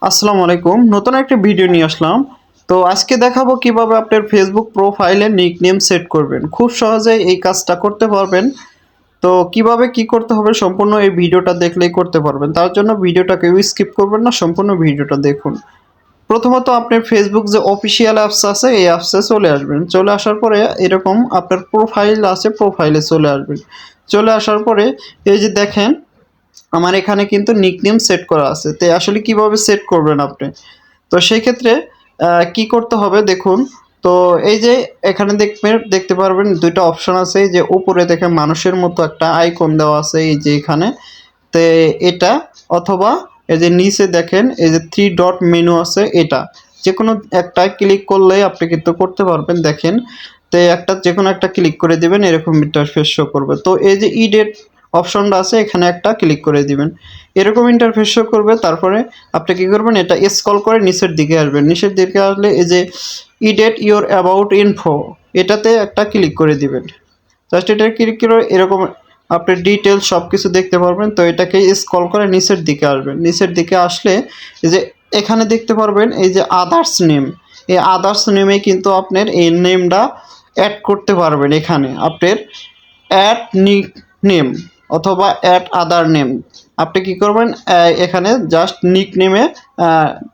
আসসালামু আলাইকুম, নতুন একটা ভিডিও নিয়ে আসলাম। তো আজকে দেখাবো কিভাবে আপনার ফেসবুক প্রোফাইলে নিকনেম সেট করবেন। খুব সহজেই এই কাজটা করতে পারবেন। তো কিভাবে কি করতে হবে সম্পূর্ণ এই ভিডিওটা দেখলেই করতে পারবেন। তার জন্য ভিডিওটা কেউ স্কিপ করবেন না, সম্পূর্ণ ভিডিওটা দেখুন। প্রথমত আপনার ফেসবুক যে অফিসিয়াল অ্যাপস আছে এই অ্যাপসে চলে আসবেন। চলে আসার পরে এরকম আপনার প্রোফাইল আছে, প্রোফাইলে চলে আসবেন। চলে আসার পরে এই যে দেখেন আমার এখানে কিন্তু নিকনেম সেট করা আছে। তো আসলে কিভাবে সেট করবেন আপনি? তো সেই ক্ষেত্রে কি করতে হবে দেখুন। তো এই যে এখানে দেখতে পারবেন ২ টা অপশন আছে। এই যে উপরে দেখেন মানুষের মতো একটা আইকন দেওয়া আছে এই যে এখানে। তো এটা অথবা এই যে নিচে দেখেন এই যে 3 ডট মেনু আছে এটা। যেকোনো একটা ক্লিক করলেই আপনি কিন্তু করতে পারবেন দেখেন। তো যেকোনো একটা ক্লিক করে দিবেন, এরকম ইন্টারফেস শো করবে। তো এই যে ইডিট অপশনটা আছে এখানে একটা ক্লিক করে দিবেন। এরকম ইন্টারফেস শো করবে। তারপরে আপনি কি করবেন, এটা স্ক্রল করে নিচের দিকে আসবেন। নিচের দিকে আসলে এই যে ইডিট ইওর অ্যাবাউট ইনফো এটাতে একটা ক্লিক করে দিবেন। জাস্ট এটা ক্লিক করে এরকম আপনি ডিটেলস সব কিছু দেখতে পারবেন। তো এটাকে স্ক্রল করে নিচের দিকে আসবেন। নিচের দিকে আসলে এই যে এখানে দেখতে পারবেন এই যে আদার্স নেম। এই আদার্স নেমে কিন্তু আপনার এই নেমটা অ্যাড করতে পারবেন। এখানে আপনার অ্যাড নিক নেম অথবা অ্যাড আদার নেম আপনি কি করবেন, এখানে জাস্ট নিক নেমে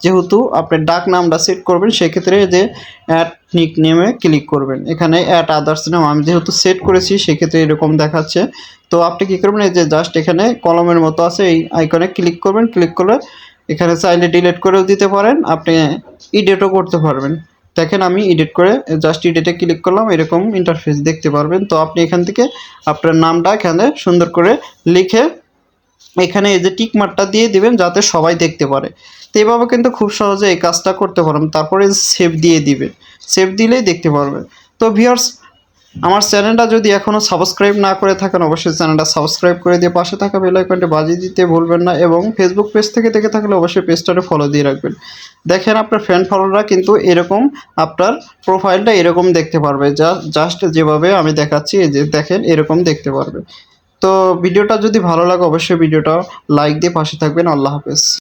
যেহেতু আপনি ডাক নামটা সেট করবেন সেক্ষেত্রে যে অ্যাড নিক নেমে ক্লিক করবেন। এখানে অ্যাড আদার্স নেম আমি যেহেতু সেট করেছি সেক্ষেত্রে এরকম দেখাচ্ছে। তো আপনি কি করবেন, এই যে জাস্ট এখানে কলমের মতো আছে এই আইকনে ক্লিক করবেন। ক্লিক করলে এখানে চাইলে ডিলিট করেও দিতে পারেন, আপনি এডিটও করতে পারবেন। দেখেন আমি এডিট করে জাস্ট এডিটে ক্লিক করলাম, এরকম ইন্টারফেস দেখতে পারবেন। তো আপনি এখান থেকে আপনার নামটা এখানে সুন্দর করে লিখে এখানে এই যে টিক মার্কটা দিয়ে দিবেন যাতে সবাই দেখতে পারে। তো এভাবে কিন্তু খুব সহজে এই কাজটা করতে পারবেন। তারপরে সেভ দিয়ে দিবেন, সেভ দিলেই দেখতে পারবেন। তো ভিউয়ার্স, আমার চ্যানেলটা যদি এখনও সাবস্ক্রাইব না করে থাকেন অবশ্যই চ্যানেলটা সাবস্ক্রাইব করে দিয়ে পাশে থাকা বেল আইকনটি বাজিয়ে দিতে ভুলবেন না, এবং ফেসবুক পেজ থেকে দেখে থাকলে অবশ্যই পেজটাতে ফলো দিয়ে রাখবেন। দেখেন আপনার ফ্রেন্ড ফলোরা কিন্তু এরকম আপনার প্রোফাইলটা এরকম দেখতে পারবে, জাস্ট যেভাবে আমি দেখাচ্ছি এই যে দেখেন এরকম দেখতে পারবে। তো ভিডিওটা যদি ভালো লাগে অবশ্যই ভিডিওটা লাইক দিয়ে পাশে থাকবেন। আল্লাহ হাফেজ।